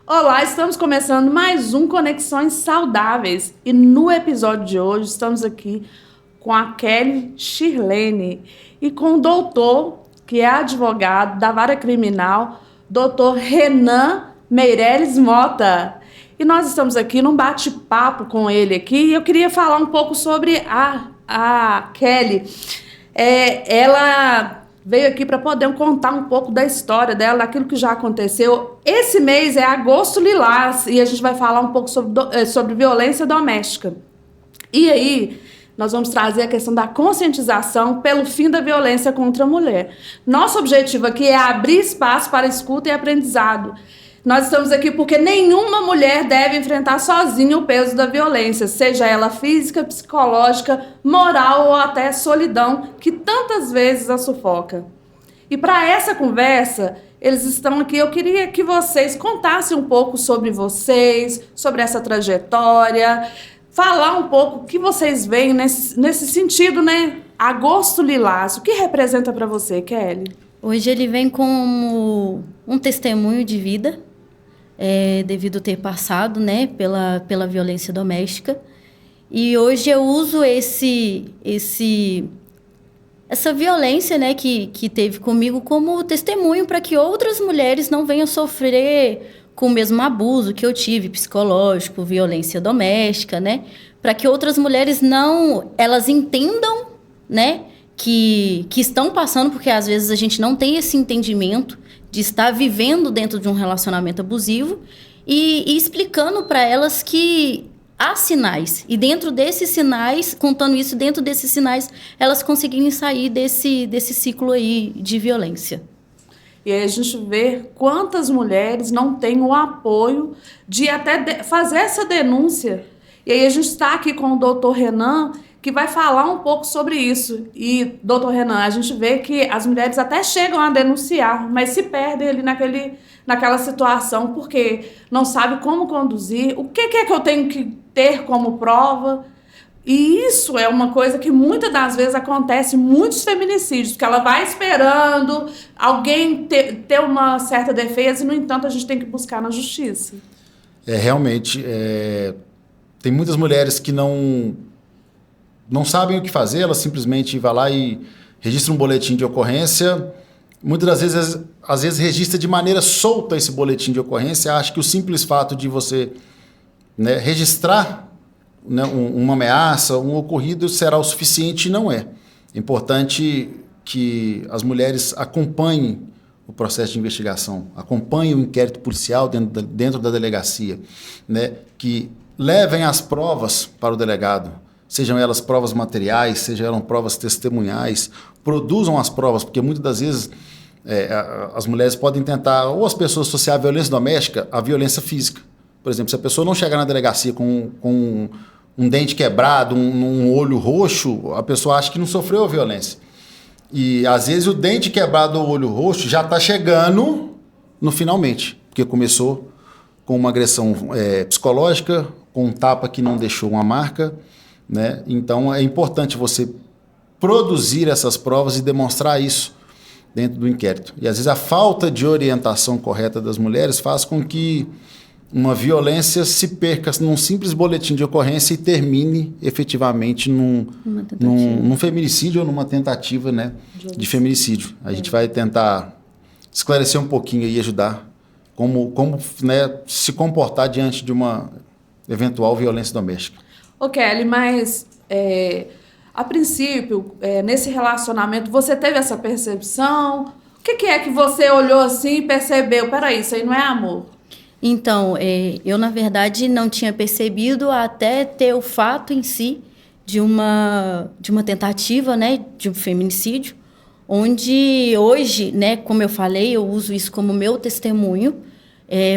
Olá, estamos começando mais um Conexões Saudáveis e no episódio de hoje estamos aqui com a Kelly Shirlene e com o doutor, que é advogado da Vara Criminal, doutor Renan Meireles Mota. E nós estamos aqui num bate-papo com ele aqui e eu queria falar um pouco sobre a Kelly. Ela veio aqui para poder contar um pouco da história dela, daquilo que já aconteceu. Esse mês é Agosto Lilás e a gente vai falar um pouco sobre violência doméstica. E aí, nós vamos trazer a questão da conscientização pelo fim da violência contra a mulher. Nosso objetivo aqui é abrir espaço para escuta e aprendizado. Nós estamos aqui porque nenhuma mulher deve enfrentar sozinha o peso da violência, seja ela física, psicológica, moral ou até solidão, que tantas vezes a sufoca. E para essa conversa, eles estão aqui. Eu queria que vocês contassem um pouco sobre vocês, sobre essa trajetória, falar um pouco o que vocês veem nesse sentido, né? Agosto Lilás, o que representa para você, Kelly? Hoje ele vem como um testemunho de vida, devido ter passado, né, pela violência doméstica. E hoje eu uso essa violência, né, que teve comigo como testemunho para que outras mulheres não venham sofrer com o mesmo abuso que eu tive, psicológico, violência doméstica, né, para que outras mulheres elas entendam, né, que estão passando, porque às vezes a gente não tem esse entendimento de estar vivendo dentro de um relacionamento abusivo e explicando para elas que há sinais. E dentro desses sinais, contando isso dentro desses sinais, elas conseguirem sair desse ciclo aí de violência. E aí a gente vê quantas mulheres não têm o apoio de até fazer essa denúncia. E aí a gente está aqui com o doutor Renan, que vai falar um pouco sobre isso. E, doutor Renan, a gente vê que as mulheres até chegam a denunciar, mas se perdem ali naquela situação, porque não sabe como conduzir, o que é que eu tenho que ter como prova. E isso é uma coisa que muitas das vezes acontece em muitos feminicídios, porque ela vai esperando alguém ter uma certa defesa e, no entanto, a gente tem que buscar na justiça. Realmente, tem muitas mulheres que não sabem o que fazer, elas simplesmente vão lá e registram um boletim de ocorrência. Muitas das vezes, às vezes registra de maneira solta esse boletim de ocorrência, acha que o simples fato de você, né, registrar, né, uma ameaça, um ocorrido será o suficiente, e não é. É importante que as mulheres acompanhem o processo de investigação, acompanhem o inquérito policial dentro da delegacia, né, que levem as provas para o delegado, sejam elas provas materiais, sejam elas provas testemunhais, produzam as provas, porque muitas das vezes as mulheres podem tentar, ou as pessoas associar a violência doméstica à violência física. Por exemplo, se a pessoa não chegar na delegacia com um dente quebrado, um olho roxo, a pessoa acha que não sofreu a violência. E às vezes o dente quebrado ou o olho roxo já está chegando no finalmente, porque começou com uma agressão psicológica, com um tapa que não deixou uma marca, né? Então é importante você produzir essas provas e demonstrar isso dentro do inquérito. E às vezes a falta de orientação correta das mulheres faz com que uma violência se perca num simples boletim de ocorrência e termine efetivamente num feminicídio ou numa tentativa, né, de feminicídio. A gente vai tentar esclarecer um pouquinho e ajudar como né, se comportar diante de uma eventual violência doméstica. Ô Kelly, mas a princípio, nesse relacionamento, você teve essa percepção? O que é que você olhou assim e percebeu? Peraí, isso aí não é amor? Então, eu na verdade não tinha percebido até ter o fato em si de uma tentativa, né, de um feminicídio, onde hoje, né, como eu falei, eu uso isso como meu testemunho,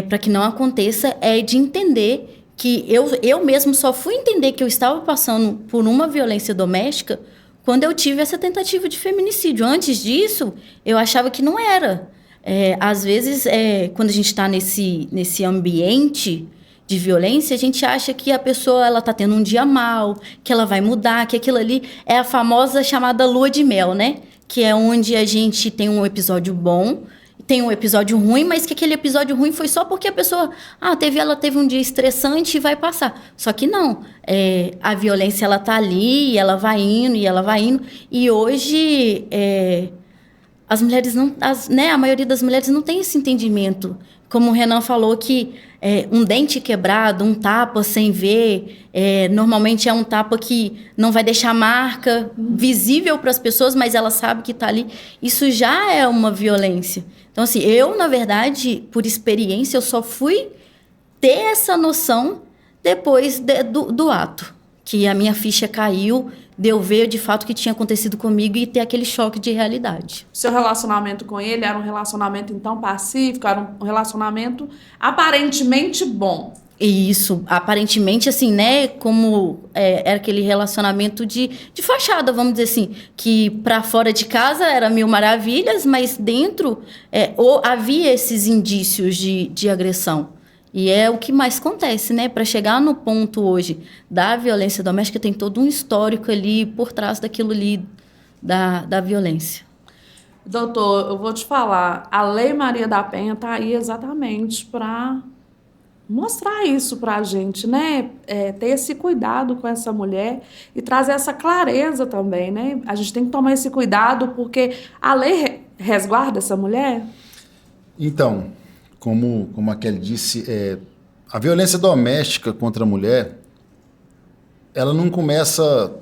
para que não aconteça, de entender que eu mesmo só fui entender que eu estava passando por uma violência doméstica quando eu tive essa tentativa de feminicídio. Antes disso, eu achava que não era. Às vezes, quando a gente está nesse ambiente de violência, a gente acha que a pessoa está tendo um dia mal, que ela vai mudar, que aquilo ali é a famosa chamada lua de mel, né? Que é onde a gente tem um episódio bom, tem um episódio ruim, mas que aquele episódio ruim foi só porque a pessoa, ela teve um dia estressante e vai passar. Só que não, a violência, ela tá ali, e ela vai indo, e hoje as mulheres não, a maioria das mulheres não tem esse entendimento. Como o Renan falou, que um dente quebrado, um tapa sem ver, normalmente é um tapa que não vai deixar marca visível para as pessoas, mas ela sabe que está ali. Isso já é uma violência. Então, assim, eu, na verdade, por experiência, eu só fui ter essa noção depois do ato. Que a minha ficha caiu, de eu ver de fato o que tinha acontecido comigo e ter aquele choque de realidade. Seu relacionamento com ele era um relacionamento, então, pacífico? Era um relacionamento aparentemente bom? Isso, aparentemente, assim, né, como era aquele relacionamento de fachada, vamos dizer assim, que para fora de casa era mil maravilhas, mas dentro havia esses indícios de agressão. E é o que mais acontece, né? Para chegar no ponto hoje da violência doméstica, tem todo um histórico ali por trás daquilo ali, da violência. Doutor, eu vou te falar, a Lei Maria da Penha está aí exatamente para mostrar isso para a gente, né? Ter esse cuidado com essa mulher e trazer essa clareza também, né? A gente tem que tomar esse cuidado porque a lei resguarda essa mulher. Então, como a Kelly disse, a violência doméstica contra a mulher, ela não começa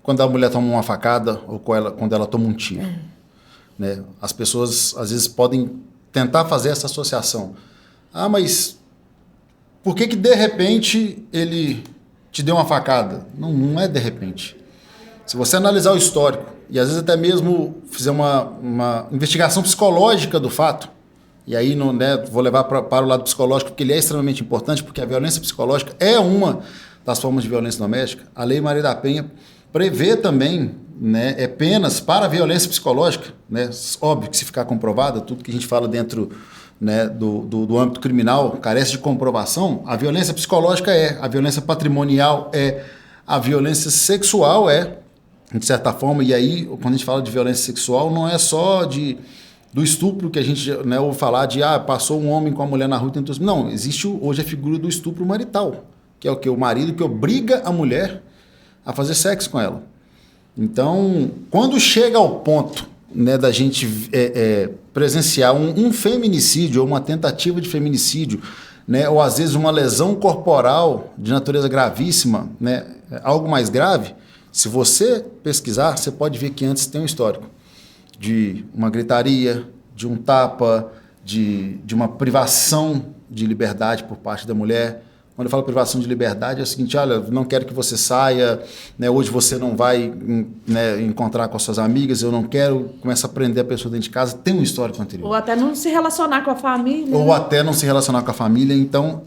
quando a mulher toma uma facada ou quando ela toma um tiro. Né? As pessoas, às vezes, podem tentar fazer essa associação. Mas por que de repente ele te deu uma facada? Não é de repente. Se você analisar o histórico e, às vezes, até mesmo fizer uma investigação psicológica do fato, e aí vou levar para o lado psicológico, porque ele é extremamente importante, porque a violência psicológica é uma das formas de violência doméstica. A Lei Maria da Penha prevê também penas para a violência psicológica. Né? Óbvio que se ficar comprovada, tudo que a gente fala dentro do âmbito criminal carece de comprovação. A violência psicológica a violência patrimonial a violência sexual de certa forma. E aí, quando a gente fala de violência sexual, não é só do estupro que a gente ouve falar de passou um homem com a mulher na rua e tentou... Não, existe hoje a figura do estupro marital, que é o que? O marido que obriga a mulher a fazer sexo com ela. Então, quando chega ao ponto da gente presenciar um feminicídio ou uma tentativa de feminicídio, ou às vezes uma lesão corporal de natureza gravíssima, algo mais grave, se você pesquisar, você pode ver que antes tem um histórico de uma gritaria, de um tapa, de uma privação de liberdade por parte da mulher. Quando eu falo privação de liberdade, é o seguinte: olha, não quero que você saia, hoje você não vai encontrar com as suas amigas, eu não quero, começa a prender a pessoa dentro de casa, tem um histórico anterior. Ou até não se relacionar com a família. Ou até não se relacionar com a família, então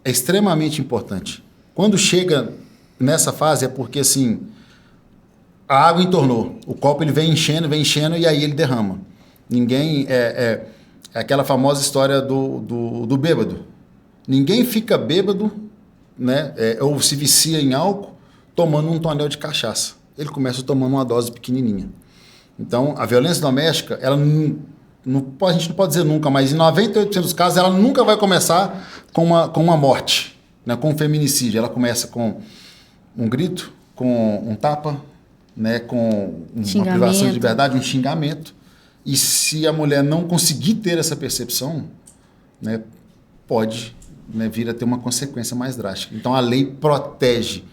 é extremamente importante. Quando chega nessa fase é porque, assim, a água entornou, o copo ele vem enchendo e aí ele derrama. Ninguém... É aquela famosa história do bêbado. Ninguém fica bêbado, ou se vicia em álcool tomando um tonel de cachaça. Ele começa tomando uma dose pequenininha. Então, a violência doméstica, ela a gente não pode dizer nunca, mas em 98% dos casos, ela nunca vai começar com uma morte, com um feminicídio. Ela começa com um grito, com um tapa, com uma privação de liberdade, um xingamento. E se a mulher não conseguir ter essa percepção, pode vir a ter uma consequência mais drástica. Então, a lei protege.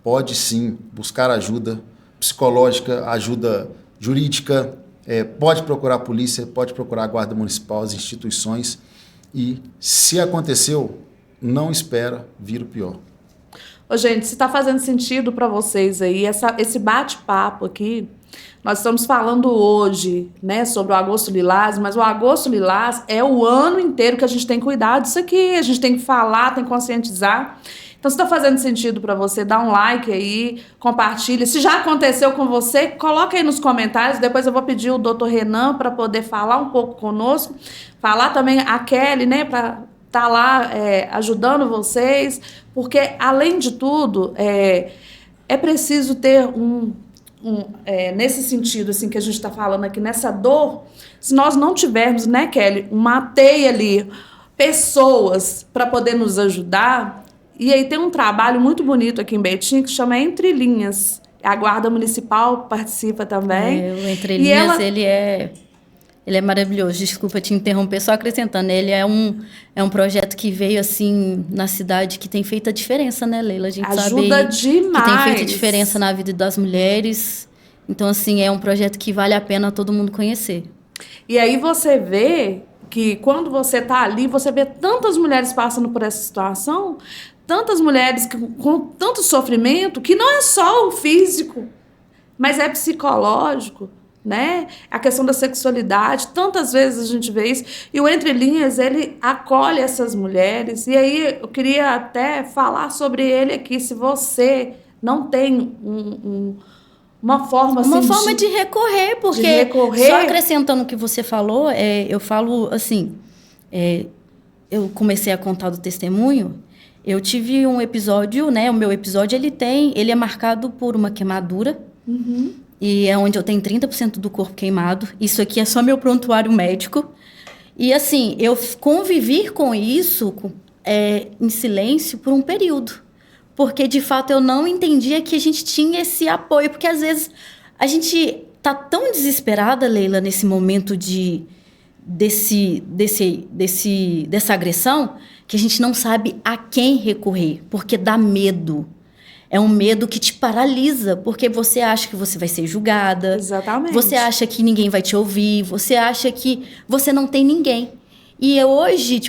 Pode, sim, buscar ajuda psicológica, ajuda jurídica, pode procurar a polícia, pode procurar a Guarda Municipal, as instituições. E, se aconteceu, não espera vir o pior. Ô, gente, se está fazendo sentido para vocês aí, esse bate-papo aqui, nós estamos falando hoje, sobre o Agosto Lilás, mas o Agosto Lilás é o ano inteiro que a gente tem que cuidar disso aqui, a gente tem que falar, tem que conscientizar. Então, se está fazendo sentido para você, dá um like aí, compartilha. Se já aconteceu com você, coloca aí nos comentários. Depois eu vou pedir o doutor Renan para poder falar um pouco conosco, falar também a Kelly, para estar lá ajudando vocês, porque, além de tudo, é preciso ter nesse sentido assim que a gente está falando aqui, nessa dor, se nós não tivermos, né, Kelly, uma teia ali, pessoas para poder nos ajudar. E aí tem um trabalho muito bonito aqui em Betim que chama Entre Linhas. A Guarda Municipal participa também. O Entre Linhas, ele é maravilhoso. Desculpa te interromper, só acrescentando. Ele é um projeto que veio, assim, na cidade, que tem feito a diferença, né, Leila? A gente ajuda sabe demais. Que tem feito a diferença na vida das mulheres. Então, assim, é um projeto que vale a pena todo mundo conhecer. E aí você vê que quando você está ali, você vê tantas mulheres passando por essa situação, tantas mulheres com tanto sofrimento, que não é só o físico, mas é psicológico, né? A questão da sexualidade, tantas vezes a gente vê isso. E o Entre Linhas, ele acolhe essas mulheres. E aí eu queria até falar sobre ele aqui, se você não tem uma forma assim... Uma forma de recorrer, porque só acrescentando o que você falou, eu falo assim, eu comecei a contar do testemunho, eu tive um episódio, né? O meu episódio, ele é marcado por uma queimadura, e é onde eu tenho 30% do corpo queimado. Isso aqui é só meu prontuário médico. E assim, eu convivi com isso em silêncio por um período. Porque, de fato, eu não entendia que a gente tinha esse apoio. Porque, às vezes, a gente tá tão desesperada, Leila, nesse momento dessa agressão, que a gente não sabe a quem recorrer. Porque dá medo. É um medo que te paralisa, porque você acha que você vai ser julgada. Exatamente. Você acha que ninguém vai te ouvir. Você acha que você não tem ninguém. E hoje,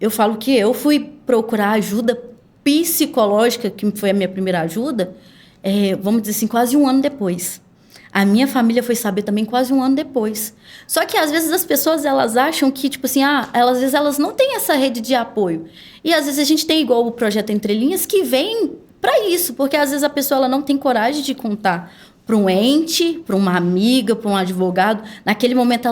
eu falo que eu fui procurar ajuda psicológica, que foi a minha primeira ajuda, vamos dizer assim, quase um ano depois. A minha família foi saber também quase um ano depois. Só que, às vezes, as pessoas, elas acham que, às vezes, elas não têm essa rede de apoio. E, às vezes, a gente tem, igual o Projeto Entre Linhas, que vem para isso, porque, às vezes, a pessoa ela não tem coragem de contar para um ente, para uma amiga, para um advogado. Naquele momento,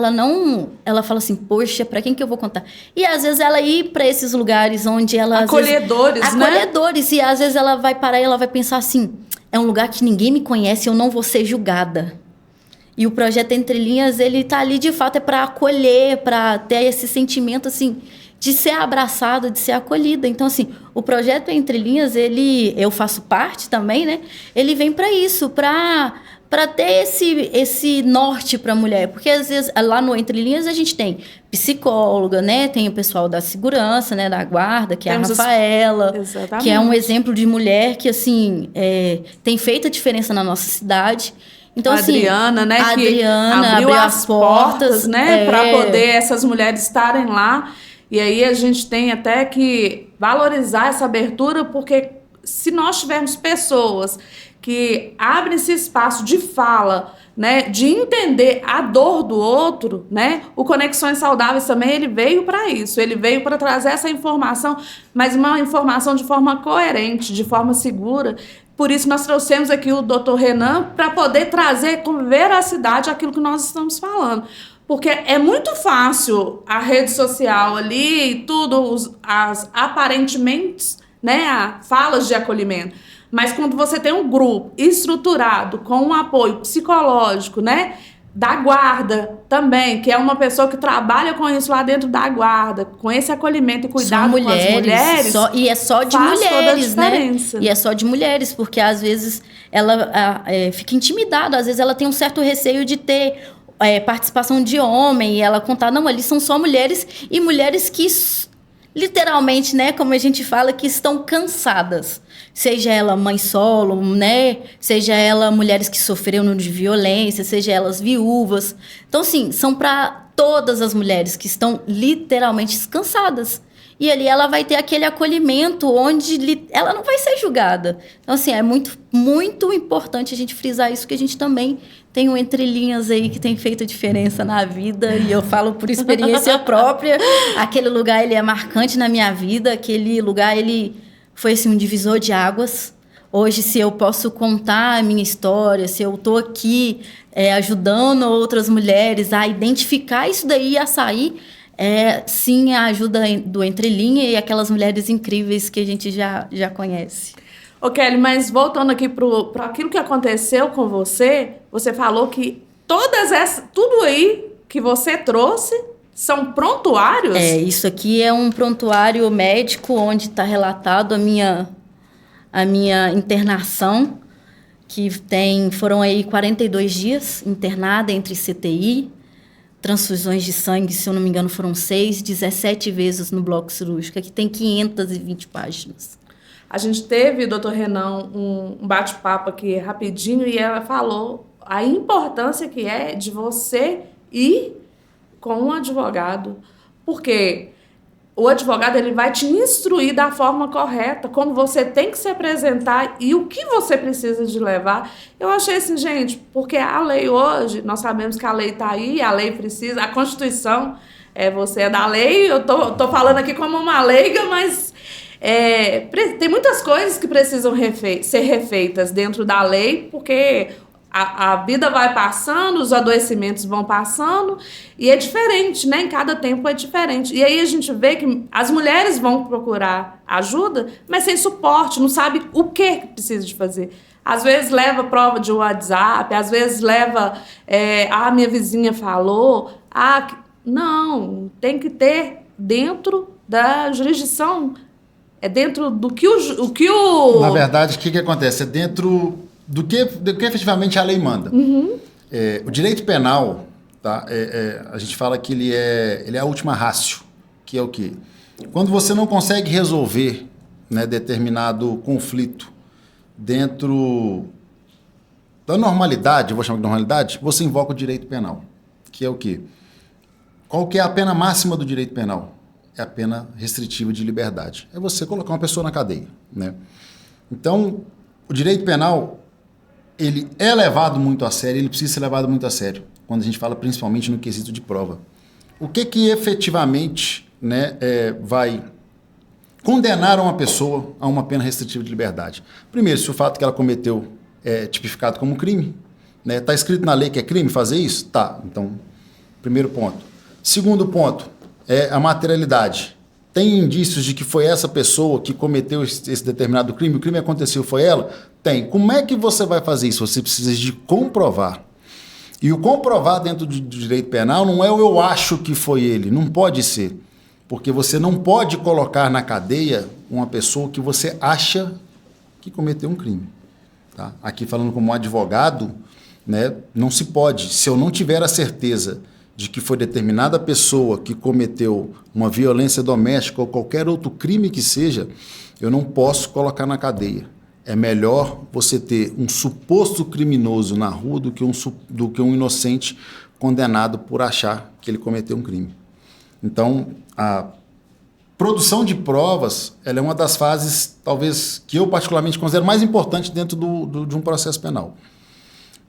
ela fala assim, poxa, para quem que eu vou contar? E, às vezes, ela ir para esses lugares onde ela... Acolhedores, né? Acolhedores. E, às vezes, ela vai parar e ela vai pensar assim, é um lugar que ninguém me conhece, eu não vou ser julgada. E o Projeto Entre Linhas, ele tá ali, de fato, para acolher, para ter esse sentimento, assim, de ser abraçada, de ser acolhida. Então, assim, o Projeto Entre Linhas, eu faço parte também, né? Ele vem para isso, para ter esse norte para a mulher. Porque, às vezes, lá no Entre Linhas, a gente tem psicóloga, né? Tem o pessoal da segurança, né? Da guarda, que é a Rafaela. Exatamente. Que é um exemplo de mulher que, assim, tem feito a diferença na nossa cidade. Então, a Adriana, assim, né? A que Adriana abriu as portas, né? Para poder essas mulheres estarem lá. E aí a gente tem até que valorizar essa abertura, porque se nós tivermos pessoas que abrem esse espaço de fala, né, de entender a dor do outro, né, o Conexões Saudáveis também ele veio para isso, ele veio para trazer essa informação, mas uma informação de forma coerente, de forma segura. Por isso nós trouxemos aqui o Dr. Renan para poder trazer com veracidade aquilo que nós estamos falando. Porque é muito fácil a rede social ali e tudo, aparentemente, né, falas de acolhimento. Mas quando você tem um grupo estruturado com um apoio psicológico, né, da guarda também, que é uma pessoa que trabalha com isso lá dentro da guarda, com esse acolhimento e cuidado com as mulheres. E é só de faz mulheres, toda a diferença. Né? E é só de mulheres, porque às vezes ela fica intimidada, às vezes ela tem um certo receio de ter participação de homem, e ela contar, não, ali são só mulheres, e mulheres que literalmente, né, como a gente fala, que estão cansadas. Seja ela mãe solo, né, seja ela mulheres que sofreram de violência, seja elas viúvas. Então, assim, são para todas as mulheres que estão literalmente cansadas. E ali ela vai ter aquele acolhimento onde ela não vai ser julgada. Então, assim, é muito, muito importante a gente frisar isso, que a gente também tem um Entre Linhas aí que tem feito a diferença na vida. E eu falo por experiência própria. Aquele lugar, ele é marcante na minha vida. Aquele lugar, ele foi, assim, um divisor de águas. Hoje, se eu posso contar a minha história, se eu estou aqui ajudando outras mulheres a identificar isso daí e a sair... sim, a ajuda do Entre Linhas e aquelas mulheres incríveis que a gente já conhece. Ô, Kelly, mas voltando aqui para aquilo que aconteceu com você, você falou que tudo aí que você trouxe são prontuários? Isso aqui é um prontuário médico onde está relatado a minha internação, que foram aí 42 dias internada entre CTI, transfusões de sangue, se eu não me engano, foram 6, 17 vezes no bloco cirúrgico. Aqui tem 520 páginas. A gente teve, doutor Renan, um bate-papo aqui rapidinho e ela falou a importância que é de você ir com um advogado. Porque o advogado ele vai te instruir da forma correta, como você tem que se apresentar e o que você precisa de levar. Eu achei assim, gente, porque a lei hoje, nós sabemos que a lei está aí, a lei precisa, a Constituição, você é da lei, eu tô falando aqui como uma leiga, mas tem muitas coisas que precisam ser refeitas dentro da lei, porque a vida vai passando, os adoecimentos vão passando, e é diferente, né? Em cada tempo é diferente. E aí a gente vê que as mulheres vão procurar ajuda, mas sem suporte, não sabe o que precisa de fazer. Às vezes leva prova de WhatsApp, às vezes leva, minha vizinha falou, não, tem que ter dentro da jurisdição, dentro do que o... Na verdade, o que acontece? É dentro do que efetivamente a lei manda. Uhum. O direito penal, tá? A gente fala que ele é a última ratio, que é o quê? Quando você não consegue resolver, né, determinado conflito dentro da normalidade, eu vou chamar de normalidade, você invoca o direito penal, que é o quê? Qual que é a pena máxima do direito penal? É a pena restritiva de liberdade. É você colocar uma pessoa na cadeia, né? Então, o direito penal, ele é levado muito a sério, ele precisa ser levado muito a sério, quando a gente fala principalmente no quesito de prova. O que efetivamente, né, vai condenar uma pessoa a uma pena restritiva de liberdade? Primeiro, se o fato que ela cometeu é tipificado como crime, né? Está escrito na lei que é crime fazer isso? Tá, então, primeiro ponto. Segundo ponto, a materialidade. Tem indícios de que foi essa pessoa que cometeu esse determinado crime? O crime aconteceu, foi ela? Tem. Como é que você vai fazer isso? Você precisa de comprovar. E o comprovar dentro do direito penal não é o eu acho que foi ele. Não pode ser. Porque você não pode colocar na cadeia uma pessoa que você acha que cometeu um crime. Tá? Aqui falando como advogado, né, não se pode. Se eu não tiver a certeza de que foi determinada pessoa que cometeu uma violência doméstica ou qualquer outro crime que seja, eu não posso colocar na cadeia. É melhor você ter um suposto criminoso na rua do que um inocente condenado por achar que ele cometeu um crime. Então, a produção de provas, ela é uma das fases, talvez, que eu particularmente considero mais importante dentro de um processo penal.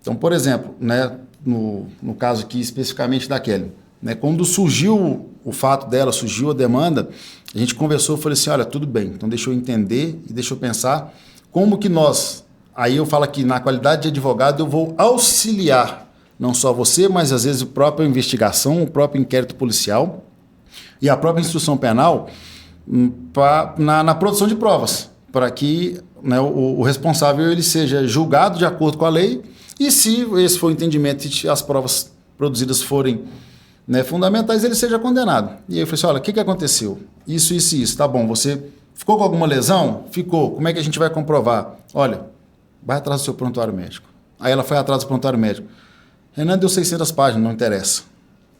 Então, por exemplo, né, no caso aqui especificamente da Kelly, né, quando surgiu o fato dela, surgiu a demanda, a gente conversou, falei assim, olha, tudo bem, então deixa eu entender e deixa eu pensar como que nós, aí eu falo que na qualidade de advogado eu vou auxiliar, não só você, mas às vezes a própria investigação, o próprio inquérito policial e a própria instrução penal na produção de provas, para que, né, o responsável ele seja julgado de acordo com a lei. E se esse for o entendimento e as provas produzidas forem, né, fundamentais, ele seja condenado. E aí eu falei assim, olha, o que aconteceu? Isso, isso e isso. Tá bom, você ficou com alguma lesão? Ficou. Como é que a gente vai comprovar? Olha, vai atrás do seu prontuário médico. Aí ela foi atrás do prontuário médico. Renan deu 600 páginas, não interessa.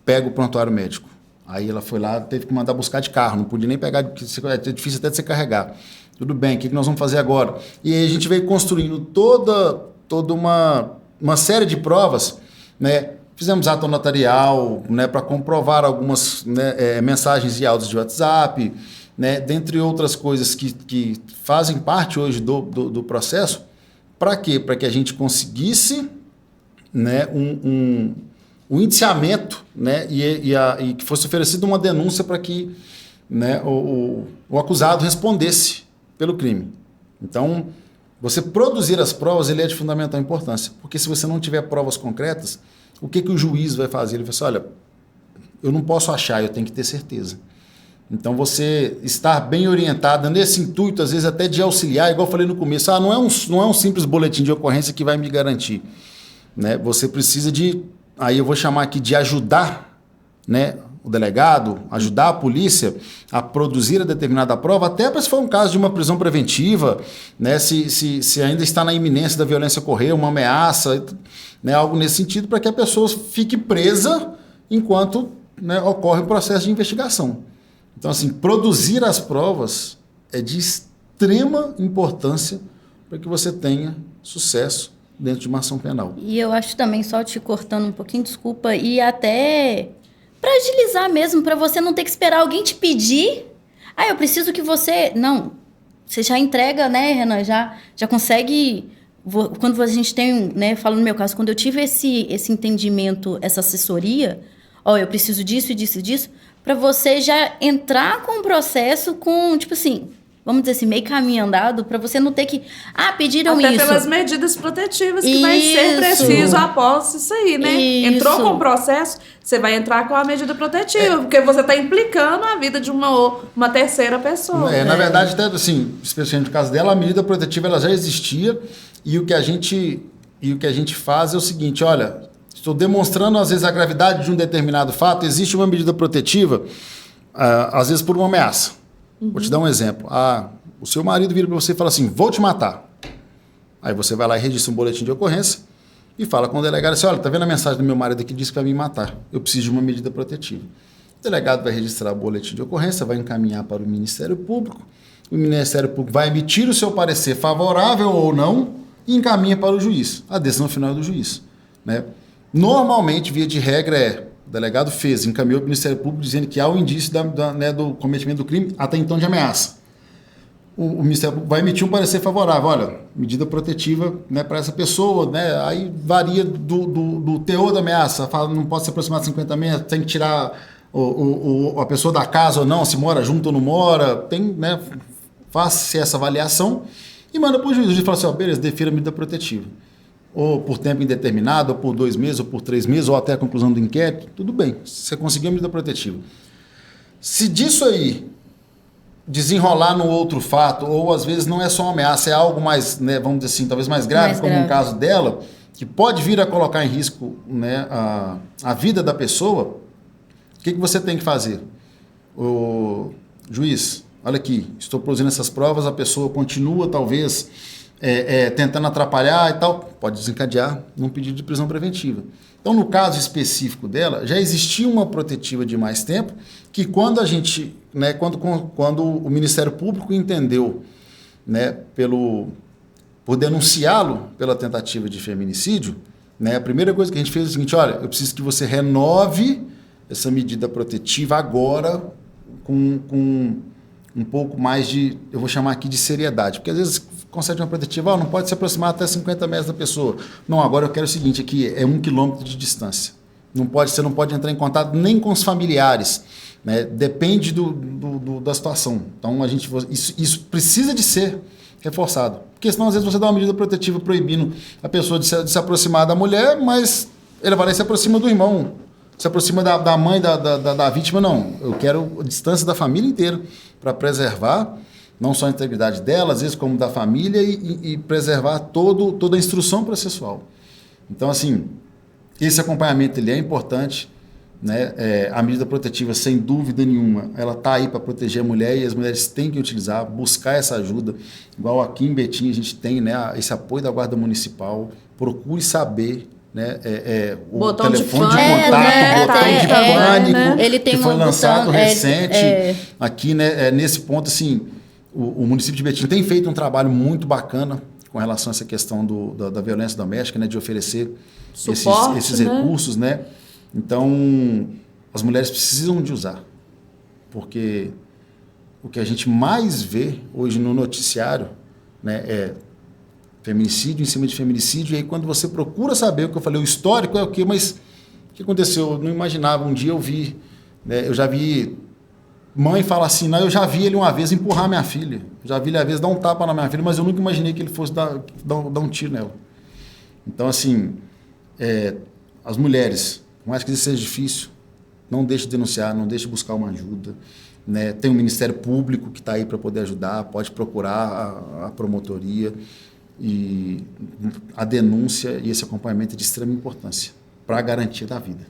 Pega o prontuário médico. Aí ela foi lá, teve que mandar buscar de carro, não podia nem pegar, porque é difícil até de você carregar. Tudo bem, o que nós vamos fazer agora? E aí a gente veio construindo toda uma série de provas, né? Fizemos ato notarial, né, para comprovar algumas, né, mensagens e áudios de WhatsApp, né, dentre outras coisas que fazem parte hoje do processo. Para quê? Para que a gente conseguisse, né, um indiciamento, né, e que fosse oferecida uma denúncia para que, né, o acusado respondesse pelo crime. Então, você produzir as provas, ele é de fundamental importância, porque se você não tiver provas concretas, o que o juiz vai fazer? Ele vai falar assim, olha, eu não posso achar, eu tenho que ter certeza. Então, você estar bem orientada nesse intuito, às vezes até de auxiliar, igual eu falei no começo, não é um simples boletim de ocorrência que vai me garantir. Né? Você precisa de, aí eu vou chamar aqui de ajudar, né, o delegado, ajudar a polícia a produzir a determinada prova, até para se for um caso de uma prisão preventiva, né, se ainda está na iminência da violência ocorrer, uma ameaça, né, algo nesse sentido, para que a pessoa fique presa enquanto, né, ocorre o processo de investigação. Então, assim, produzir as provas é de extrema importância para que você tenha sucesso dentro de uma ação penal. E eu acho também, só te cortando um pouquinho, desculpa, e até para agilizar mesmo, para você não ter que esperar alguém te pedir. Eu preciso que você... Não, você já entrega, né, Renan? Já consegue... Quando a gente tem, né, falo no meu caso, quando eu tive esse entendimento, essa assessoria, eu preciso disso e disso e disso, para você já entrar com o processo com, tipo assim, vamos dizer assim, meio caminho andado, para você não ter que... pediram até isso. Até pelas medidas protetivas que vai ser preciso após isso aí, né? Isso. Entrou com o processo, você vai entrar com a medida protetiva, porque você está implicando a vida de uma terceira pessoa. Na verdade, até assim, especialmente no caso dela, a medida protetiva ela já existia e o que a gente faz é o seguinte, olha, estou demonstrando às vezes a gravidade de um determinado fato, existe uma medida protetiva, às vezes por uma ameaça. Vou te dar um exemplo. O seu marido vira para você e fala assim, vou te matar. Aí você vai lá e registra um boletim de ocorrência e fala com o delegado assim, olha, tá vendo a mensagem do meu marido aqui, disse que vai me matar. Eu preciso de uma medida protetiva. O delegado vai registrar o boletim de ocorrência, vai encaminhar para o Ministério Público. O Ministério Público vai emitir o seu parecer favorável ou não e encaminha para o juiz. A decisão final é do juiz. Né? Normalmente, via de regra, o delegado encaminhou para o Ministério Público dizendo que há o indício do cometimento do crime, até então de ameaça. O Ministério Público vai emitir um parecer favorável. Olha, medida protetiva, né, para essa pessoa, né, aí varia do teor da ameaça. Fala, não pode se aproximar de 50 metros, tem que tirar a pessoa da casa ou não, se mora junto ou não mora, né, faz-se essa avaliação e manda para o juiz. O juiz fala assim, beleza, defira a medida protetiva. Ou por tempo indeterminado, ou por 2 meses, ou por 3 meses, ou até a conclusão do inquérito, tudo bem, você conseguiu a medida protetiva. Se disso aí desenrolar no outro fato, ou às vezes não é só uma ameaça, é algo mais, né, vamos dizer assim, talvez mais grave, como no caso dela, que pode vir a colocar em risco, né, a vida da pessoa, o que você tem que fazer? O juiz, olha aqui, estou produzindo essas provas, a pessoa continua talvez... tentando atrapalhar e tal, pode desencadear num pedido de prisão preventiva. Então, no caso específico dela, já existia uma protetiva de mais tempo, que quando a gente, né, quando o Ministério Público entendeu, né, por denunciá-lo pela tentativa de feminicídio, né, a primeira coisa que a gente fez é o seguinte, olha, eu preciso que você renove essa medida protetiva agora com um pouco mais de, eu vou chamar aqui de seriedade, porque às vezes concede uma protetiva, não pode se aproximar até 50 metros da pessoa. Não, agora eu quero o seguinte, aqui é 1 quilômetro de distância. Você não pode entrar em contato nem com os familiares, né? Depende da situação. Então, isso precisa de ser reforçado, porque senão às vezes você dá uma medida protetiva proibindo a pessoa de se aproximar da mulher, mas ele vai lá e se aproxima do irmão, se aproxima da mãe da vítima, não. Eu quero a distância da família inteira para preservar não só a integridade dela, às vezes como da família e preservar toda a instrução processual. Então, assim, esse acompanhamento ele é importante, né? A medida protetiva, sem dúvida nenhuma, ela está aí para proteger a mulher e as mulheres têm que utilizar, buscar essa ajuda. Igual aqui em Betim a gente tem, né, esse apoio da Guarda Municipal, procure saber, né, o botão telefone de contato, botão de pânico, né? Ele tem que foi lançado recente. É. Aqui, né, nesse ponto, assim, o município de Betim tem feito um trabalho muito bacana com relação a essa questão da violência doméstica, né, de oferecer suporte, esses recursos, né? Então, as mulheres precisam de usar, porque o que a gente mais vê hoje no noticiário, né, é feminicídio em cima de feminicídio, e aí quando você procura saber o que eu falei, o histórico é o quê, mas o que aconteceu? Eu não imaginava, um dia eu vi, né, eu já vi mãe falar assim, não, eu já vi ele uma vez empurrar minha filha, já vi ele uma vez dar um tapa na minha filha, mas eu nunca imaginei que ele fosse dar um tiro nela. Então, assim, as mulheres, por mais que isso seja difícil, não deixe de denunciar, não deixe de buscar uma ajuda, né? Tem o Ministério Público que está aí para poder ajudar, pode procurar a promotoria, e a denúncia e esse acompanhamento é de extrema importância para a garantia da vida.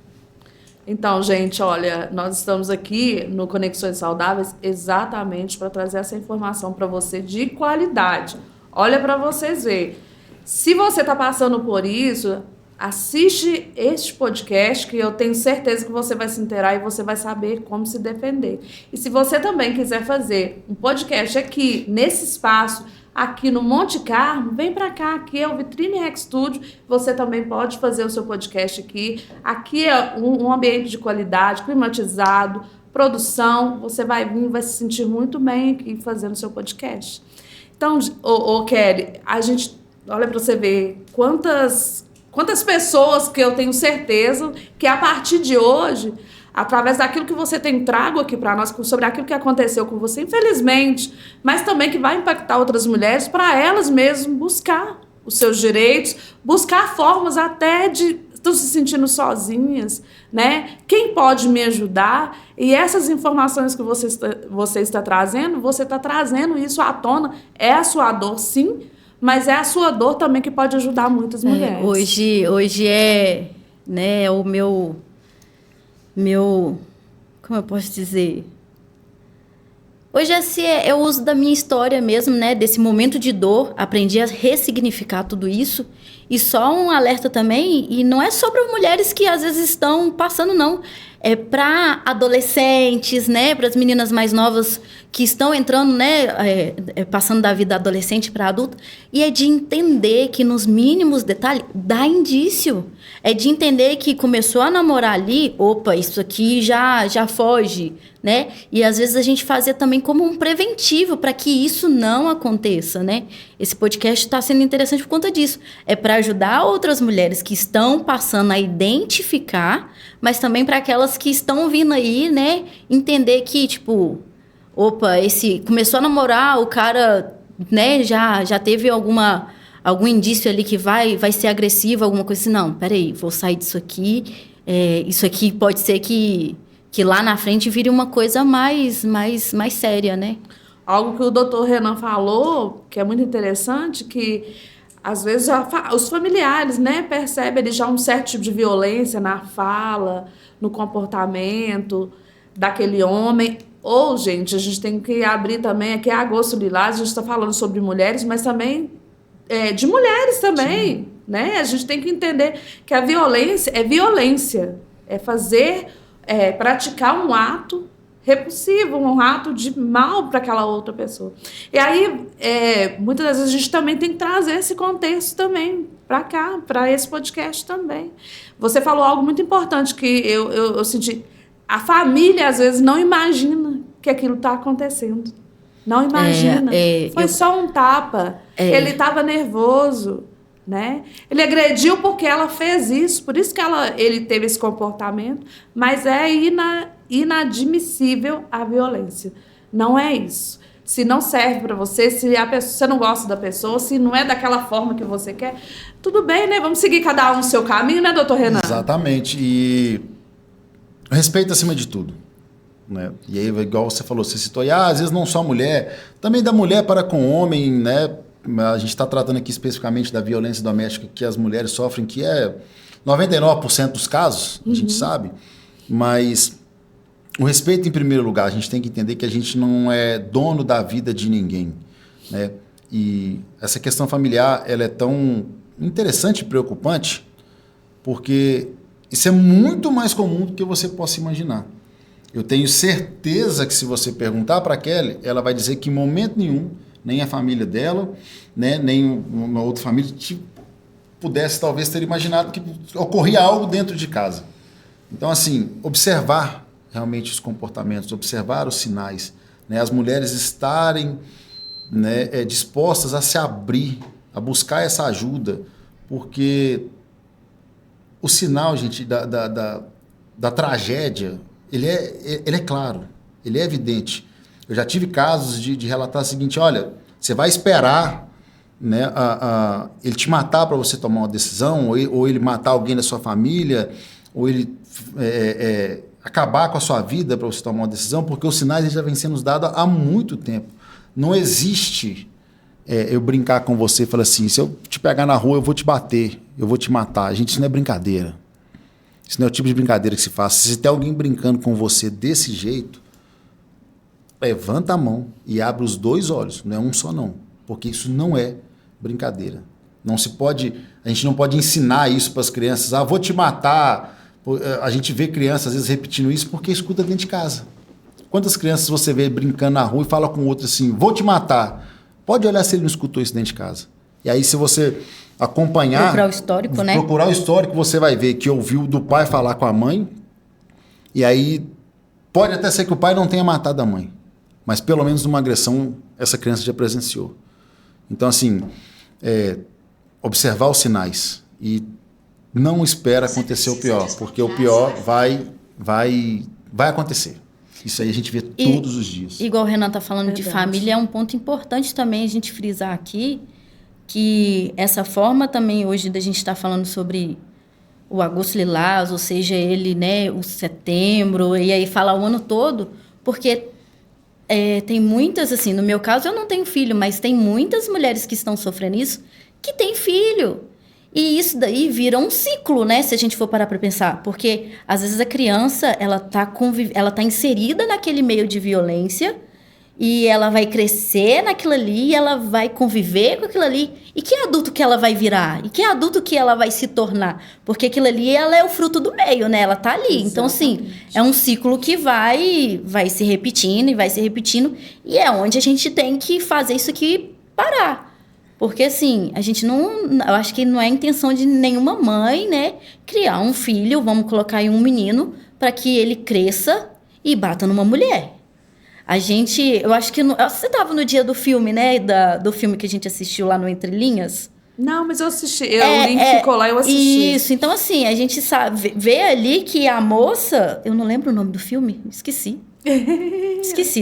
Então, gente, olha, nós estamos aqui no Conexões Saudáveis exatamente para trazer essa informação para você de qualidade. Olha para vocês verem. Se você está passando por isso, assiste este podcast que eu tenho certeza que você vai se inteirar e você vai saber como se defender. E se você também quiser fazer um podcast aqui, nesse espaço, aqui no Monte Carlo, vem para cá, aqui é o Vitrine Rec Studio, você também pode fazer o seu podcast aqui. Aqui é um ambiente de qualidade, climatizado, produção, você vai vir, vai se sentir muito bem aqui fazendo o seu podcast. Então, Kelly, a gente, olha para você ver quantas pessoas que eu tenho certeza que a partir de hoje, através daquilo que você tem trago aqui para nós, sobre aquilo que aconteceu com você, infelizmente, mas também que vai impactar outras mulheres, para elas mesmas buscar os seus direitos, buscar formas até de estão se sentindo sozinhas, né? Quem pode me ajudar? E essas informações que você está trazendo, você está trazendo isso à tona. É a sua dor, sim, mas é a sua dor também que pode ajudar muitas mulheres. Hoje é, né, o meu, como eu posso dizer? Hoje é o uso da minha história mesmo, né, desse momento de dor, aprendi a ressignificar tudo isso. E só um alerta também, e não é só para mulheres que às vezes estão passando, não. É para adolescentes, né, para as meninas mais novas que estão entrando, né, passando da vida adolescente para adulta. E é de entender que nos mínimos detalhes dá indício. É de entender que começou a namorar ali, opa, isso aqui já foge, né? E às vezes a gente fazer também como um preventivo para que isso não aconteça, né? Esse podcast está sendo interessante por conta disso. É para ajudar outras mulheres que estão passando a identificar, mas também para aquelas que estão vindo aí, né, entender que, tipo, opa, começou a namorar, o cara, né, já teve algum indício ali que vai ser agressivo, alguma coisa assim. Não, peraí, vou sair disso aqui. Isso aqui pode ser que lá na frente vire uma coisa mais séria, né? Algo que o doutor Renan falou, que é muito interessante, que às vezes os familiares, né, percebem ali já um certo tipo de violência na fala, no comportamento daquele homem. Ou, gente, a gente tem que abrir também, aqui é Agosto Lilás, a gente está falando sobre mulheres, mas também de mulheres também, sim, né? A gente tem que entender que a violência, é praticar um ato repulsivo, um ato de mal para aquela outra pessoa. E aí, muitas das vezes a gente também tem que trazer esse contexto também para cá, para esse podcast também. Você falou algo muito importante que eu senti. A família, às vezes, não imagina que aquilo está acontecendo. Não imagina. Foi só um tapa. Ele estava nervoso, né? Ele agrediu porque ela fez isso. Por isso que ele teve esse comportamento. Mas é inadmissível a violência. Não é isso. Se não serve para você, você não gosta da pessoa, se não é daquela forma que você quer, tudo bem, né? Vamos seguir cada um o seu caminho, né, doutor Renan? Exatamente. E respeito acima de tudo. Né? E aí, igual você falou, você citou, às vezes não só mulher, também da mulher para com o homem, né? A gente está tratando aqui especificamente da violência doméstica que as mulheres sofrem, que é 99% dos casos, a gente sabe, mas o respeito em primeiro lugar. A gente tem que entender que a gente não é dono da vida de ninguém, né? E essa questão familiar, ela é tão interessante e preocupante, porque isso é muito mais comum do que você possa imaginar. Eu tenho certeza que se você perguntar para a Kelly, ela vai dizer que em momento nenhum, nem a família dela, né, nem uma outra família pudesse talvez ter imaginado que ocorria algo dentro de casa. Então, assim, observar realmente os comportamentos, observar os sinais, né, as mulheres estarem, né, dispostas a se abrir, a buscar essa ajuda, porque o sinal, gente, da tragédia, ele é claro, ele é evidente. Eu já tive casos de relatar o seguinte, olha, você vai esperar, né, ele te matar para você tomar uma decisão, ou ele matar alguém da sua família, ou ele acabar com a sua vida para você tomar uma decisão, porque os sinais já vêm sendo dados há muito tempo. Não existe eu brincar com você e falar assim, se eu te pegar na rua, eu vou te bater, eu vou te matar. Gente, isso não é brincadeira. Isso não é o tipo de brincadeira que se faz. Se tem alguém brincando com você desse jeito, levanta a mão e abre os 2 olhos. Não é um só não. Porque isso não é brincadeira. Não se pode, a gente não pode ensinar isso para as crianças. Ah, vou te matar. A gente vê crianças às vezes repetindo isso porque escuta dentro de casa. Quantas crianças você vê brincando na rua e fala com o outro assim, vou te matar. Pode olhar se ele não escutou isso dentro de casa. E aí se você acompanhar... Procurar o histórico, né? Procurar o histórico, você vai ver que ouviu do pai falar com a mãe. E aí pode até ser que o pai não tenha matado a mãe. Mas pelo menos numa agressão essa criança já presenciou. Então assim, observar os sinais e não espera acontecer o pior, porque o pior vai acontecer. Isso aí a gente vê todos os dias. Igual o Renan está falando de família, é um ponto importante também a gente frisar aqui, que essa forma também hoje da gente estar falando sobre o Agosto Lilás, ou seja, ele, né, o setembro, e aí fala o ano todo, porque tem muitas, assim, no meu caso eu não tenho filho, mas tem muitas mulheres que estão sofrendo isso, que têm filho. E isso daí vira um ciclo, né? Se a gente for parar para pensar. Porque, às vezes, a criança, ela tá inserida naquele meio de violência e ela vai crescer naquilo ali e ela vai conviver com aquilo ali. E que adulto que ela vai virar? E que adulto que ela vai se tornar? Porque aquilo ali, ela é o fruto do meio, né? Ela tá ali. Exatamente. Então, assim, é um ciclo que vai se repetindo e vai se repetindo. E é onde a gente tem que fazer isso aqui parar. Porque, assim, a gente não... Eu acho que não é a intenção de nenhuma mãe, né? Criar um filho, vamos colocar aí um menino, para que ele cresça e bata numa mulher. A gente... Eu acho que... Você estava no dia do filme, né? Do filme que a gente assistiu lá no Entre Linhas? Não, mas eu assisti. O link ficou lá e eu assisti. Isso. Então, assim, a gente vê ali que a moça... Eu não lembro o nome do filme. Esqueci.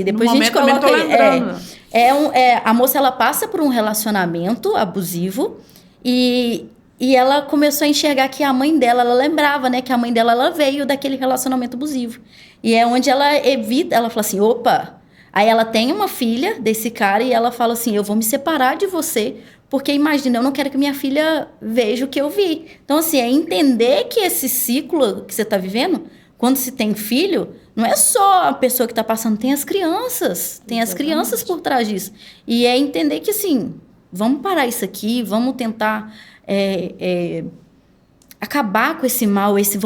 Depois a gente coloca a moça, ela passa por um relacionamento abusivo e ela começou a enxergar que a mãe dela, ela lembrava, né, que a mãe dela, ela veio daquele relacionamento abusivo. E é onde ela evita, ela fala assim, opa, aí ela tem uma filha desse cara e ela fala assim, eu vou me separar de você, porque imagina, eu não quero que minha filha veja o que eu vi. Então, assim, é entender que esse ciclo que você está vivendo, quando se tem filho, não é só a pessoa que está passando, tem as crianças. Tem as crianças por trás disso. E é entender que, assim, vamos parar isso aqui, vamos tentar acabar com esse mal, esse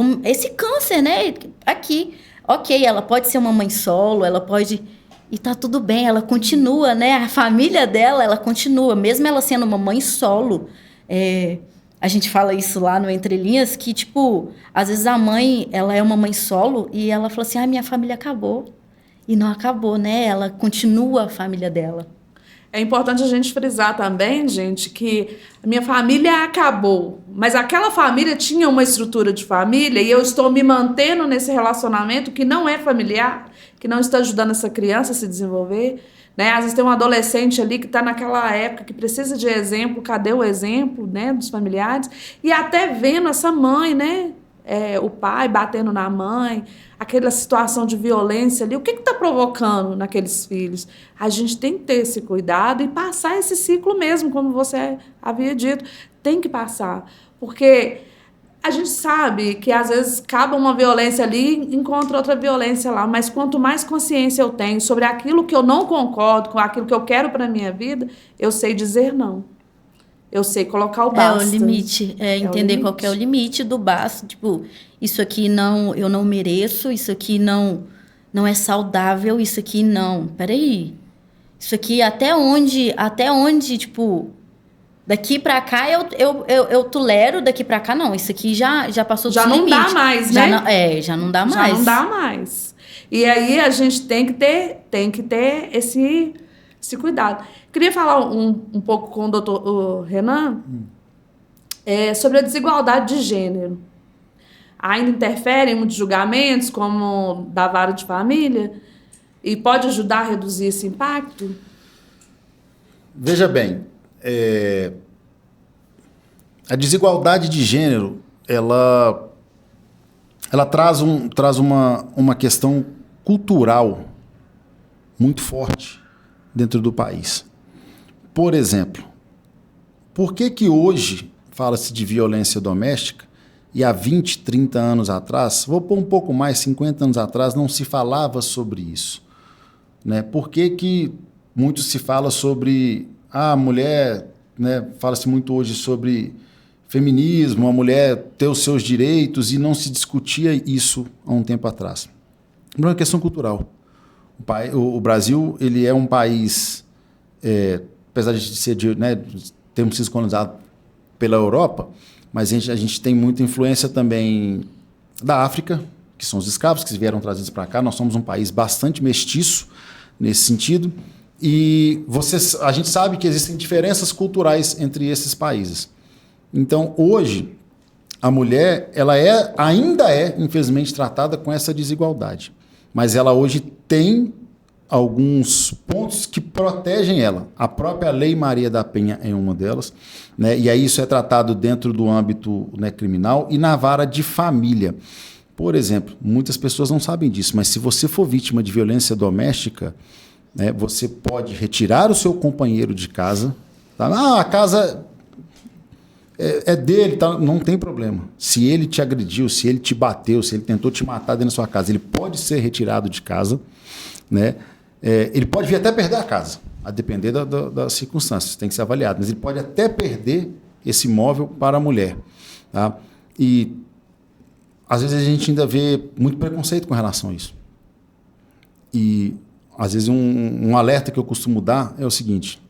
câncer, né? Aqui. Ok, ela pode ser uma mãe solo, ela pode... E tá tudo bem, ela continua, né? A família dela, ela continua. Mesmo ela sendo uma mãe solo... A gente fala isso lá no Entre Linhas, que, tipo, às vezes a mãe, ela é uma mãe solo e ela fala assim, minha família acabou. E não acabou, né? Ela continua a família dela. É importante a gente frisar também, gente, que a minha família acabou, mas aquela família tinha uma estrutura de família e eu estou me mantendo nesse relacionamento que não é familiar, que não está ajudando essa criança a se desenvolver. Né? Às vezes tem um adolescente ali que está naquela época que precisa de exemplo, cadê o exemplo, né, dos familiares? E até vendo essa mãe, né, o pai batendo na mãe, aquela situação de violência ali, o que está provocando naqueles filhos? A gente tem que ter esse cuidado e passar esse ciclo mesmo, como você havia dito, tem que passar, porque... A gente sabe que, às vezes, acaba uma violência ali e encontra outra violência lá, mas quanto mais consciência eu tenho sobre aquilo que eu não concordo, com aquilo que eu quero para a minha vida, eu sei dizer não. Eu sei colocar o basta. É o limite, entender qual que é o limite do basta. Tipo, isso aqui não, eu não mereço, isso aqui não é saudável, isso aqui não. Peraí. Isso aqui até onde, tipo... Daqui pra cá eu tolero, daqui pra cá não. Isso aqui já passou do limite. Já não dá mais, né? Já não dá mais. Já não dá mais. E aí a gente tem que ter esse cuidado. Queria falar um pouco com o doutor Renan sobre a desigualdade de gênero. Ainda interfere em muitos julgamentos, como da vara de família, e pode ajudar a reduzir esse impacto? Veja bem, a desigualdade de gênero, ela ela traz uma questão cultural muito forte dentro do país. Por exemplo, por que hoje fala-se de violência doméstica e há 20, 30 anos atrás, vou pôr um pouco mais, 50 anos atrás, não se falava sobre isso? Né? Por que muito se fala sobre a mulher, né? Fala-se muito hoje sobre feminismo, a mulher ter os seus direitos e não se discutia isso há um tempo atrás? É uma questão cultural. O Brasil, ele é um país, apesar de ser termos sido colonizados pela Europa, mas a gente tem muita influência também da África, que são os escravos que vieram trazidos para cá. Nós somos um país bastante mestiço nesse sentido, e a gente sabe que existem diferenças culturais entre esses países. Então, hoje, a mulher ainda é, infelizmente, tratada com essa desigualdade. Mas ela hoje tem alguns pontos que protegem ela. A própria Lei Maria da Penha é uma delas, né? E aí isso é tratado dentro do âmbito, né, criminal e na vara de família. Por exemplo, muitas pessoas não sabem disso, mas se você for vítima de violência doméstica, né, você pode retirar o seu companheiro de casa. Tá? A casa é dele, tá? Não tem problema. Se ele te agrediu, se ele te bateu, se ele tentou te matar dentro da sua casa, ele pode ser retirado de casa, né? Ele pode vir até perder a casa, a depender das circunstâncias, tem que ser avaliado, mas ele pode até perder esse imóvel para a mulher. Tá? E às vezes a gente ainda vê muito preconceito com relação a isso. E às vezes um alerta que eu costumo dar é o seguinte: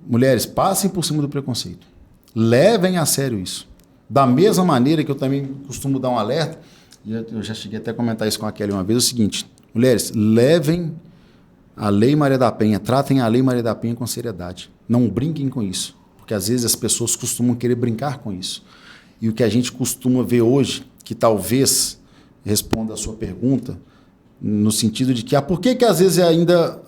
mulheres, passem por cima do preconceito. Levem a sério isso. Da mesma maneira que eu também costumo dar um alerta, e eu já cheguei até a comentar isso com a Kelly uma vez, é o seguinte: mulheres, levem a Lei Maria da Penha, tratem a Lei Maria da Penha com seriedade. Não brinquem com isso, porque às vezes as pessoas costumam querer brincar com isso. E o que a gente costuma ver hoje, que talvez responda a sua pergunta, no sentido de que por que às vezes ainda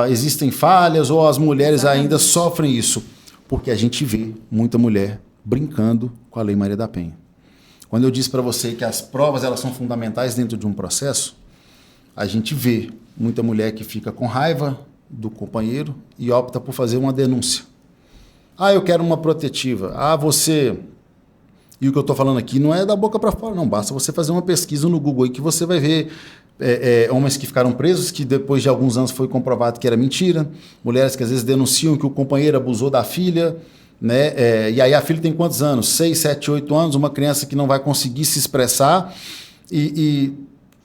existem falhas ou as mulheres ainda sofrem isso? Porque a gente vê muita mulher brincando com a Lei Maria da Penha. Quando eu disse para você que as provas elas são fundamentais dentro de um processo, a gente vê muita mulher que fica com raiva do companheiro e opta por fazer uma denúncia. Eu quero uma protetiva. Você... E o que eu estou falando aqui não é da boca para fora, não. Basta você fazer uma pesquisa no Google aí que você vai ver homens que ficaram presos, que depois de alguns anos foi comprovado que era mentira. Mulheres que às vezes denunciam que o companheiro abusou da filha, né? E aí a filha tem quantos anos? 6, 7, 8 anos, uma criança que não vai conseguir se expressar. E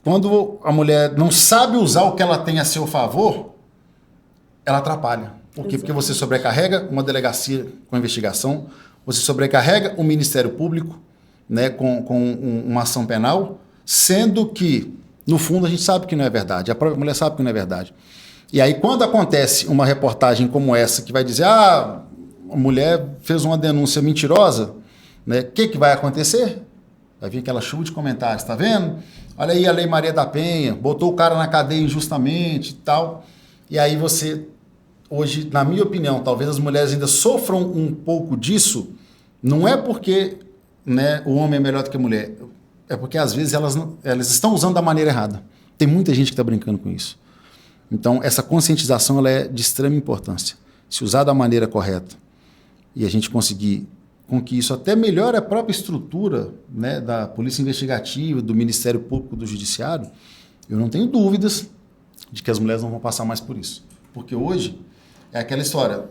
quando a mulher não sabe usar o que ela tem a seu favor, ela atrapalha. Por quê? Porque você sobrecarrega uma delegacia com investigação, você sobrecarrega o Ministério Público, né, com uma ação penal, sendo que, no fundo, a gente sabe que não é verdade. A própria mulher sabe que não é verdade. E aí, quando acontece uma reportagem como essa, que vai dizer, a mulher fez uma denúncia mentirosa, né, o que vai acontecer? Vai vir aquela chuva de comentários, tá vendo? Olha aí a Lei Maria da Penha, botou o cara na cadeia injustamente e tal. E aí você... Hoje, na minha opinião, talvez as mulheres ainda sofram um pouco disso, não é porque, né, o homem é melhor do que a mulher, é porque às vezes elas estão usando da maneira errada. Tem muita gente que está brincando com isso. Então, essa conscientização ela é de extrema importância. Se usar da maneira correta e a gente conseguir com que isso até melhore a própria estrutura, né, da Polícia Investigativa, do Ministério Público, do Judiciário, eu não tenho dúvidas de que as mulheres não vão passar mais por isso. Porque hoje... é aquela história,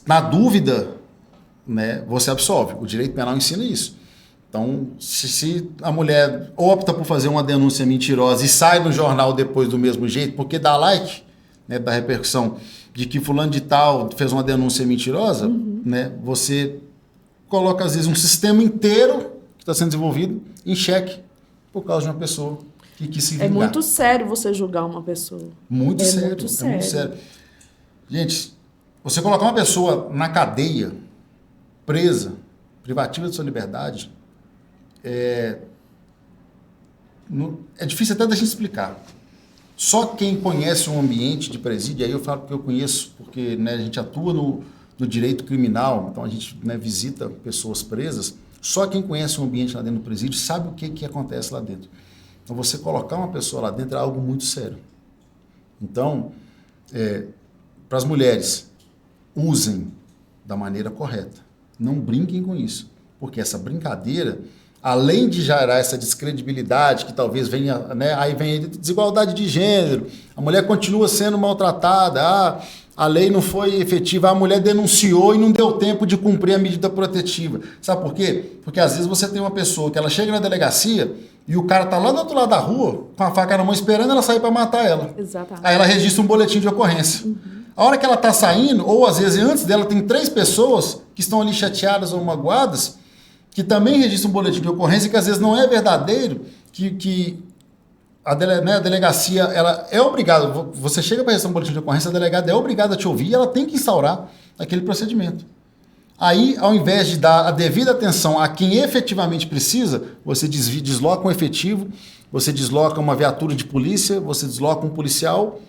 na dúvida, né, você absolve. O direito penal ensina isso. Então, se a mulher opta por fazer uma denúncia mentirosa e sai no jornal depois do mesmo jeito, porque dá like, né, da repercussão de que fulano de tal fez uma denúncia mentirosa, né, você coloca, às vezes, um sistema inteiro que está sendo desenvolvido em xeque por causa de uma pessoa que quis se vingar. É muito sério você julgar uma pessoa. Muito sério. Muito sério. É muito sério. Gente, você colocar uma pessoa na cadeia, presa, privativa de sua liberdade, é difícil até da gente explicar. Só quem conhece um ambiente de presídio, aí eu falo que eu conheço, porque, né, a gente atua no direito criminal, então a gente, né, visita pessoas presas, Só quem conhece o ambiente lá dentro do presídio sabe o que acontece lá dentro. Então, você colocar uma pessoa lá dentro é algo muito sério. Então, para as mulheres, usem da maneira correta. Não brinquem com isso. Porque essa brincadeira, além de gerar essa descredibilidade, que talvez venha, né, aí vem a desigualdade de gênero, a mulher continua sendo maltratada, a lei não foi efetiva, a mulher denunciou e não deu tempo de cumprir a medida protetiva. Sabe por quê? Porque às vezes você tem uma pessoa que ela chega na delegacia e o cara tá lá do outro lado da rua, com a faca na mão, esperando ela sair para matar ela. Exatamente. Aí ela registra um boletim de ocorrência. A hora que ela tá saindo, ou às vezes antes dela, tem 3 pessoas que estão ali chateadas ou magoadas, que também registram um boletim de ocorrência, que às vezes não é verdadeiro, que a delegacia, ela é obrigada, você chega para registrar um boletim de ocorrência, a delegada é obrigada a te ouvir e ela tem que instaurar aquele procedimento. Aí, ao invés de dar a devida atenção a quem efetivamente precisa, você desloca um efetivo, você desloca uma viatura de polícia, você desloca um policial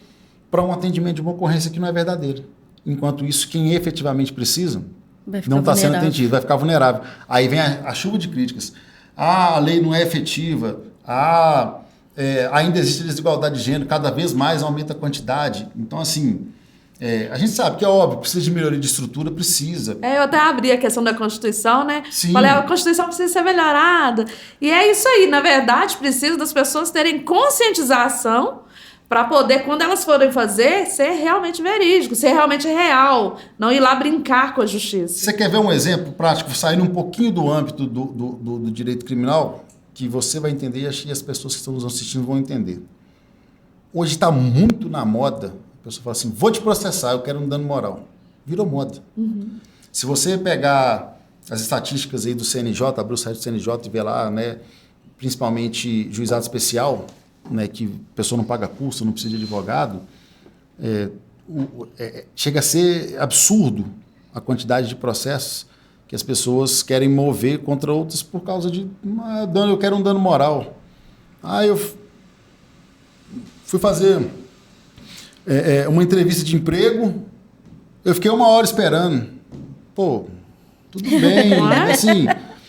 para um atendimento de uma ocorrência que não é verdadeira. Enquanto isso, quem efetivamente precisa não está sendo atendido, vai ficar vulnerável. Aí vem a chuva de críticas. A lei não é efetiva, ainda existe desigualdade de gênero, cada vez mais aumenta a quantidade. Então, assim, a gente sabe que é óbvio, precisa de melhoria de estrutura, precisa. Eu até abri a questão da Constituição, né? Sim. Falei, a Constituição precisa ser melhorada. E é isso aí, na verdade, precisa das pessoas terem conscientização para poder, quando elas forem fazer, ser realmente verídico, ser realmente real, não ir lá brincar com a justiça. Você quer ver um exemplo prático, saindo um pouquinho do âmbito do direito criminal, que você vai entender e as pessoas que estão nos assistindo vão entender. Hoje está muito na moda, a pessoa fala assim, vou te processar, eu quero um dano moral. Virou moda. Se você pegar as estatísticas aí do CNJ, abrir o site do CNJ e ver lá, né, principalmente juizado especial, né, que a pessoa não paga custo, não precisa de advogado, chega a ser absurdo a quantidade de processos que as pessoas querem mover contra outras por causa de eu quero um dano moral. Eu fui fazer uma entrevista de emprego, eu fiquei 1 hora esperando. Pô, tudo bem, assim,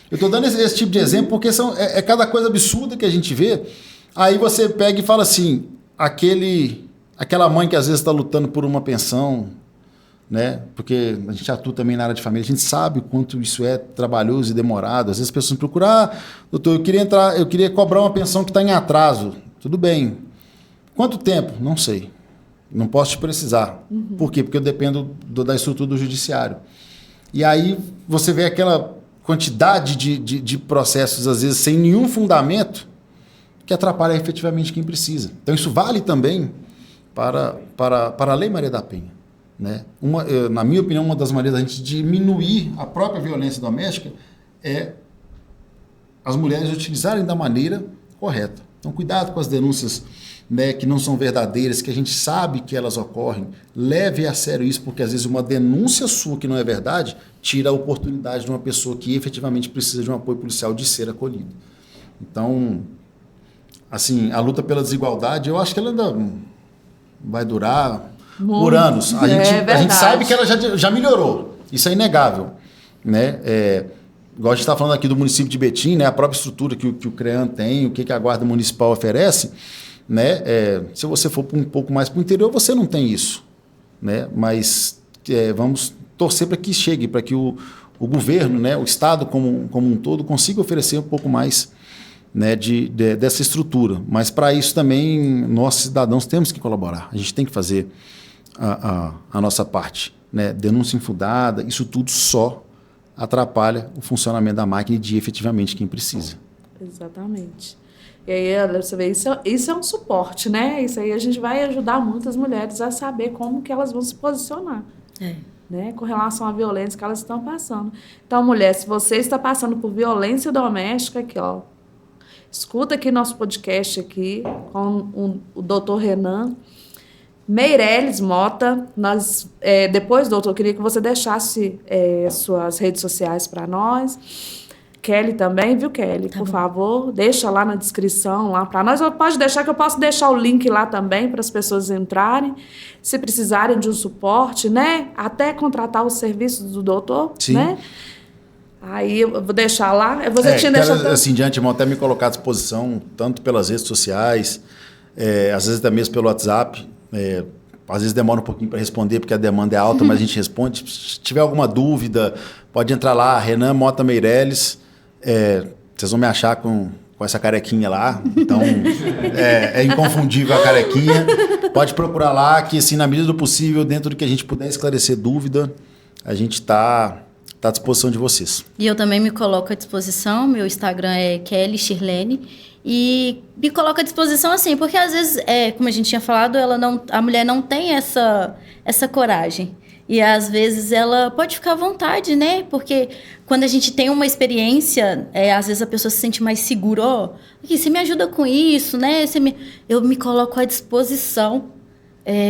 eu estou dando esse tipo de exemplo porque é cada coisa absurda que a gente vê. Aí você pega e fala assim, aquela mãe que às vezes está lutando por uma pensão, né? Porque a gente atua também na área de família, a gente sabe o quanto isso é trabalhoso e demorado. Às vezes as pessoas me procuram, doutor, eu queria cobrar uma pensão que está em atraso. Tudo bem. Quanto tempo? Não sei. Não posso te precisar. Por quê? Porque eu dependo da estrutura do judiciário. E aí você vê aquela quantidade de processos, às vezes, sem nenhum fundamento, que atrapalha efetivamente quem precisa. Então, isso vale também para a Lei Maria da Penha. Né? Na minha opinião, uma das maneiras da gente diminuir a própria violência doméstica é as mulheres utilizarem da maneira correta. Então, cuidado com as denúncias, né, que não são verdadeiras, que a gente sabe que elas ocorrem. Leve a sério isso, porque às vezes uma denúncia sua que não é verdade tira a oportunidade de uma pessoa que efetivamente precisa de um apoio policial de ser acolhida. Então, assim, a luta pela desigualdade, eu acho que ela ainda vai durar por anos. A gente sabe que ela já melhorou. Isso é inegável. Né? Igual a gente está falando aqui do município de Betim, né? A própria estrutura que o CREAM tem, o que a Guarda Municipal oferece. Né? Se você for um pouco mais para o interior, você não tem isso. Né? Mas vamos torcer para que chegue, para que o governo, né? O Estado como um todo, consiga oferecer um pouco mais, né, dessa estrutura. Mas para isso também nós, cidadãos, temos que colaborar. A gente tem que fazer a nossa parte. Né? Denúncia infundada, isso tudo só atrapalha o funcionamento da máquina e de efetivamente quem precisa. Exatamente. E aí, você vê, isso é um suporte, né? Isso aí a gente vai ajudar muitas mulheres a saber como que elas vão se posicionar. Né? Com relação à violência que elas estão passando. Então, mulher, se você está passando por violência doméstica, aqui, ó, escuta aqui nosso podcast aqui com o doutor Renan Meireles Mota. Depois, doutor, eu queria que você deixasse suas redes sociais para nós. Kelly também, viu, Kelly? Por favor, deixa lá na descrição lá para nós. Pode deixar que eu posso deixar o link lá também para as pessoas entrarem, se precisarem de um suporte, né? Até contratar os serviços do doutor, Sim. né? Aí eu vou deixar lá. Você tinha quero, deixado... assim, de antemão, até me colocar à disposição, tanto pelas redes sociais, às vezes até mesmo pelo WhatsApp. Às vezes demora um pouquinho para responder, porque a demanda é alta, mas a gente responde. Se tiver alguma dúvida, pode entrar lá, Renan Mota Meirelles. Vocês vão me achar com essa carequinha lá. Então, é inconfundível a carequinha. Pode procurar lá, que assim, na medida do possível, dentro do que a gente puder esclarecer dúvida, a gente está à disposição de vocês. E eu também me coloco à disposição. Meu Instagram é Kelly Shirlene. E me coloco à disposição assim, porque às vezes, como a gente tinha falado, a mulher não tem essa coragem. E às vezes ela pode ficar à vontade, né? Porque quando a gente tem uma experiência, às vezes a pessoa se sente mais segura. Você me ajuda com isso, né? Eu me coloco à disposição.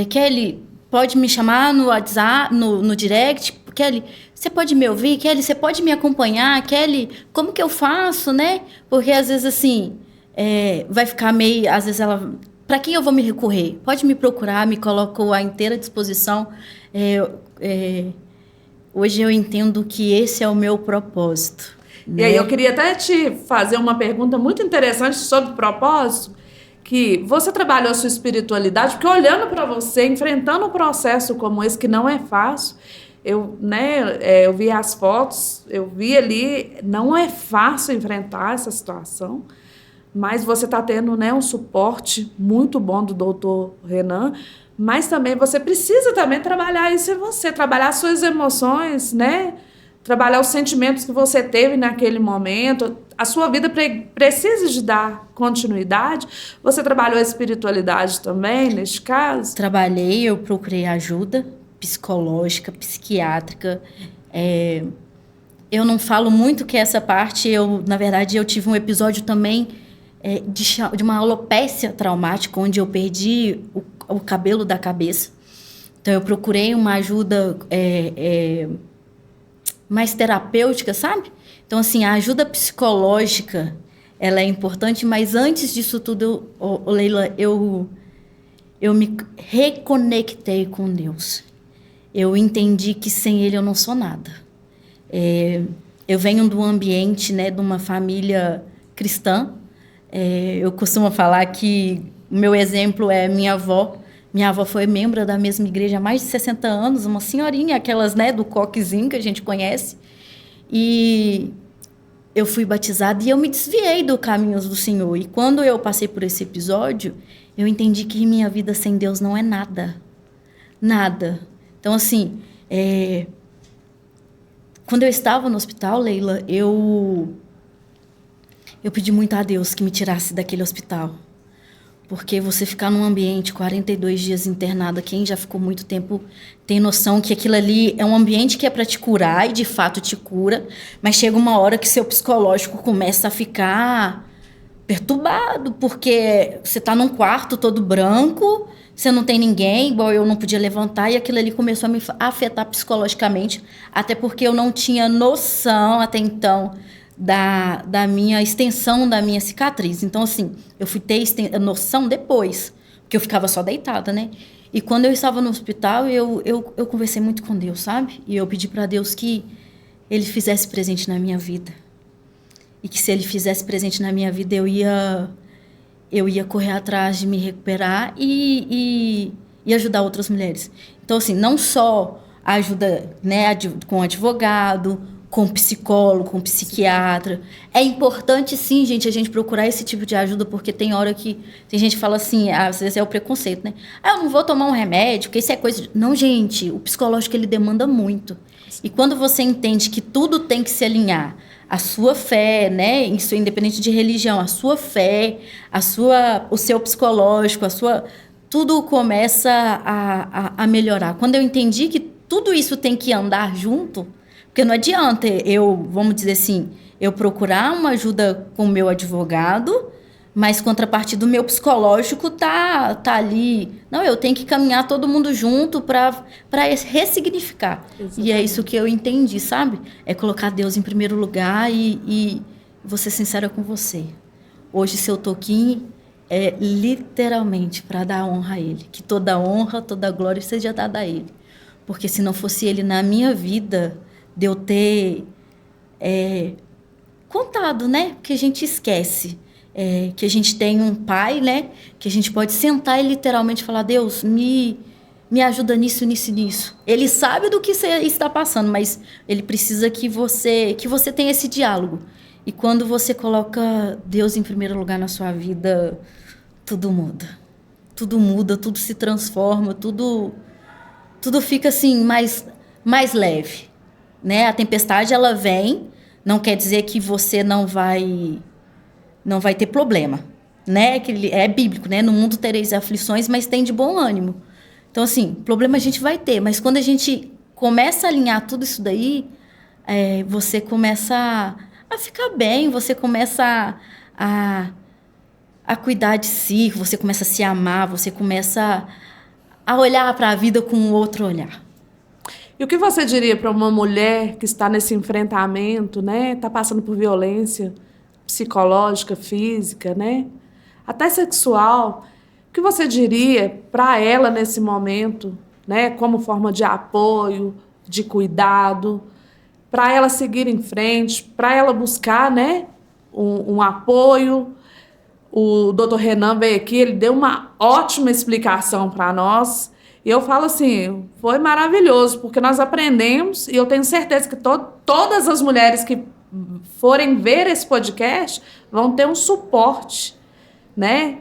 Kelly, pode me chamar no WhatsApp, no direct. Kelly, você pode me ouvir? Kelly, você pode me acompanhar? Kelly, como que eu faço, né? Porque às vezes assim... vai ficar meio... Às vezes ela... Para quem eu vou me recorrer? Pode me procurar, me coloco à inteira disposição. Hoje eu entendo que esse é o meu propósito. E aí eu queria até te fazer uma pergunta muito interessante sobre propósito, que você trabalhou a sua espiritualidade, porque olhando para você, enfrentando um processo como esse, que não é fácil, eu vi as fotos, eu vi ali, não é fácil enfrentar essa situação, mas você está tendo, né, um suporte muito bom do doutor Renan, mas também você precisa também trabalhar isso em você, trabalhar suas emoções, né? Trabalhar os sentimentos que você teve naquele momento. A sua vida precisa de dar continuidade. Você trabalhou a espiritualidade também, neste caso? Trabalhei, eu procurei ajuda psicológica, psiquiátrica. Eu não falo muito que essa parte, na verdade, eu tive um episódio também de uma alopécia traumática, onde eu perdi o cabelo da cabeça. Então, eu procurei uma ajuda mais terapêutica, sabe? Então, assim, a ajuda psicológica, ela é importante, mas antes disso tudo, Leila, eu me reconectei com Deus. Eu entendi que sem Ele eu não sou nada. Eu venho do ambiente, né, de uma família cristã. Eu costumo falar que o meu exemplo é minha avó. Minha avó foi membro da mesma igreja há mais de 60 anos, uma senhorinha, aquelas, né, do coquezinho que a gente conhece. E eu fui batizada e eu me desviei do caminho do Senhor. E quando eu passei por esse episódio, eu entendi que minha vida sem Deus não é nada. Nada. Então, assim, quando eu estava no hospital, Leila, eu pedi muito a Deus que me tirasse daquele hospital. Porque você ficar num ambiente 42 dias internada, quem já ficou muito tempo tem noção que aquilo ali é um ambiente que é para te curar, e de fato te cura, mas chega uma hora que seu psicológico começa a ficar perturbado, porque você está num quarto todo branco, você não tem ninguém, igual eu não podia levantar, e aquilo ali começou a me afetar psicologicamente, até porque eu não tinha noção até então da minha extensão da minha cicatriz. Então, assim, eu fui ter noção depois, porque eu ficava só deitada, né? E quando eu estava no hospital, eu conversei muito com Deus, sabe? E eu pedi para Deus que Ele fizesse presente na minha vida. E que se Ele fizesse presente na minha vida, eu ia correr atrás de me recuperar e ajudar outras mulheres. Então, assim, não só ajuda, né, com advogado, com psicólogo, com psiquiatra. É importante, sim, gente, a gente procurar esse tipo de ajuda, porque tem hora que tem gente que fala assim, às vezes é o preconceito, né? Eu não vou tomar um remédio, porque isso é coisa... Não, gente, o psicológico, ele demanda muito. E quando você entende que tudo tem que se alinhar, a sua fé, né? Isso é independente de religião, a sua fé, o seu psicológico, tudo começa a melhorar. Quando eu entendi que tudo isso tem que andar junto, porque não adianta vamos dizer assim, eu procurar uma ajuda com o meu advogado, mas contrapartida do meu psicológico tá ali. Não, eu tenho que caminhar todo mundo junto para ressignificar. Exatamente. E é isso que eu entendi, sabe? É colocar Deus em primeiro lugar e vou ser sincera com você. Hoje, seu toquinho é literalmente para dar honra a Ele. Que toda honra, toda glória seja dada a Ele. Porque se não fosse Ele na minha vida, de eu ter contado, né? Que a gente esquece. Que a gente tem um pai, né? Que a gente pode sentar e literalmente falar, Deus, me ajuda nisso, nisso e nisso. Ele sabe do que você está passando, mas ele precisa que você tenha esse diálogo. E quando você coloca Deus em primeiro lugar na sua vida, tudo muda. Tudo muda, tudo se transforma, tudo fica assim mais leve, né? A tempestade ela vem, não quer dizer que você não vai ter problema, né? Que é bíblico, né? No mundo tereis aflições, mas tem de bom ânimo. Então assim, problema a gente vai ter, mas quando a gente começa a alinhar tudo isso daí, você começa a ficar bem, você começa a cuidar de si, você começa a se amar, você começa a olhar para a vida com um outro olhar. E o que você diria para uma mulher que está nesse enfrentamento, né? Está passando por violência psicológica, física, né? Até sexual. O que você diria para ela nesse momento, né? Como forma de apoio, de cuidado, para ela seguir em frente, para ela buscar, né? Um apoio. O doutor Renan veio aqui, ele deu uma ótima explicação para nós. E eu falo assim, foi maravilhoso, porque nós aprendemos, e eu tenho certeza que todas as mulheres que forem ver esse podcast vão ter um suporte, né?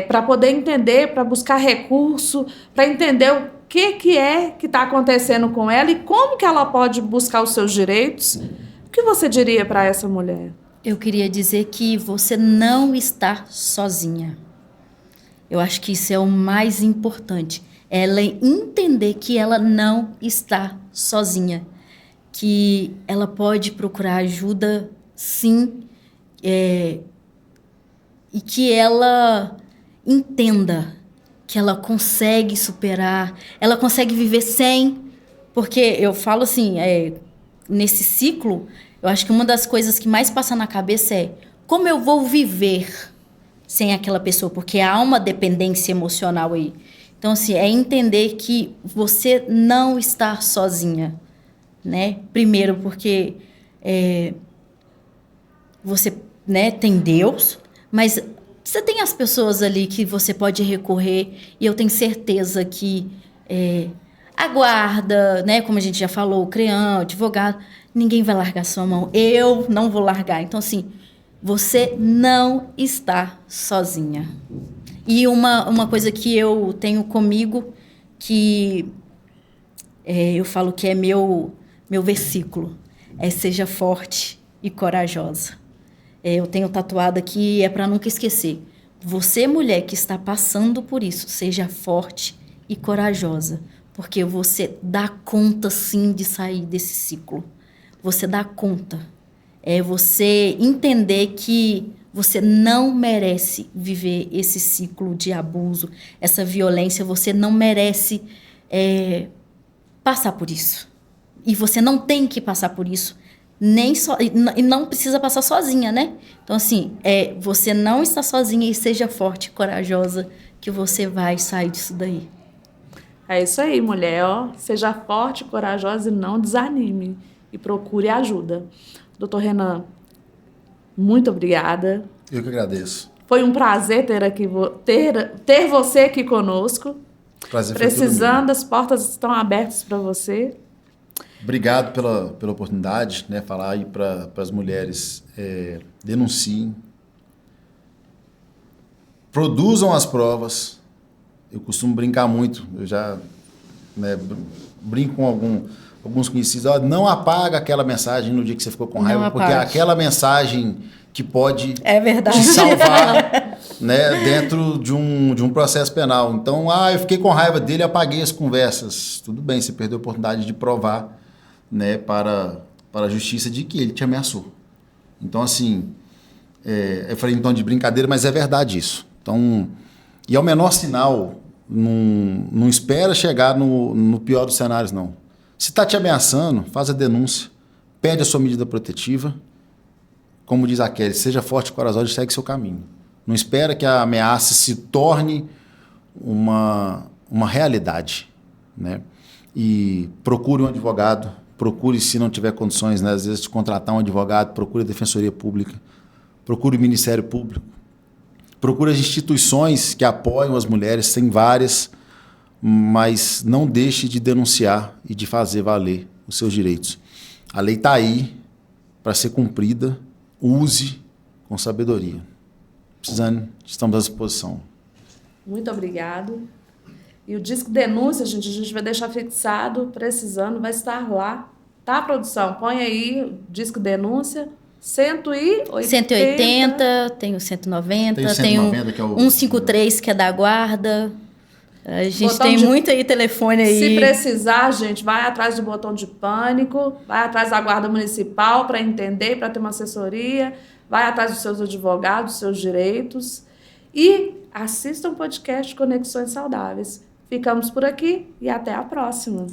Para poder entender, para buscar recurso, para entender o que é que está acontecendo com ela e como que ela pode buscar os seus direitos. O que você diria para essa mulher? Eu queria dizer que você não está sozinha. Eu acho que isso é o mais importante. Ela entender que ela não está sozinha. Que ela pode procurar ajuda, sim. E que ela entenda que ela consegue superar, ela consegue viver sem. Porque eu falo assim, nesse ciclo, eu acho que uma das coisas que mais passa na cabeça é como eu vou viver sem aquela pessoa, porque há uma dependência emocional aí. Então, assim, é entender que você não está sozinha, né? Primeiro, porque você, né, tem Deus, mas você tem as pessoas ali que você pode recorrer, e eu tenho certeza que a guarda, né, como a gente já falou, o CREAM, o advogado, ninguém vai largar sua mão. Eu não vou largar. Então, assim, você não está sozinha. E uma coisa que eu tenho comigo, que eu falo que é meu versículo, seja forte e corajosa. Eu tenho tatuado aqui, para nunca esquecer. Você, mulher que está passando por isso, seja forte e corajosa, porque você dá conta, sim, de sair desse ciclo. Você dá conta. É você entender que você não merece viver esse ciclo de abuso, essa violência. Você não merece passar por isso. E você não tem que passar por isso. E não precisa passar sozinha, né? Então, assim, você não está sozinha, e seja forte e corajosa, que você vai sair disso daí. É isso aí, mulher, ó. Seja forte, corajosa e não desanime. E procure ajuda. Doutor Renan, muito obrigada. Eu que agradeço. Foi um prazer ter você aqui conosco. Prazer foi Precisando, as portas estão abertas para você. Obrigado pela oportunidade, né? Falar aí para as mulheres, denunciem, produzam as provas. Eu costumo brincar muito, eu já brinco com alguns conhecidos, não apaga aquela mensagem no dia que você ficou com raiva, porque é aquela mensagem que pode te salvar, né, dentro de um processo penal. Então, eu fiquei com raiva dele, apaguei as conversas. Tudo bem, você perdeu a oportunidade de provar, né, para a justiça de que ele te ameaçou. Então, assim, eu falei em tom de brincadeira, mas é verdade isso. Então, e ao menor sinal, não espera chegar no pior dos cenários, não. Se está te ameaçando, faz a denúncia, pede a sua medida protetiva. Como diz a Kelly, seja forte e corajosa e segue seu caminho. Não espera que a ameaça se torne uma realidade, né? E procure um advogado, procure, se não tiver condições, né, às vezes, de contratar um advogado, procure a Defensoria Pública, procure o Ministério Público, procure as instituições que apoiam as mulheres, tem várias, mas não deixe de denunciar e de fazer valer os seus direitos. A lei está aí para ser cumprida, use com sabedoria. Precisando, estamos à disposição. Muito obrigado. E o Disque Denúncia, a gente vai deixar fixado, precisando, vai estar lá. Tá, produção? Põe aí o Disque Denúncia, 180. 180, tem o 190, Tem o 190, que é o 153, que é da guarda. A gente Botão tem de- muito aí telefone aí. Se precisar, gente, vai atrás do botão de pânico, vai atrás da Guarda Municipal para entender, para ter uma assessoria, vai atrás dos seus advogados, dos seus direitos e assista o podcast Conexões Saudáveis. Ficamos por aqui e até a próxima.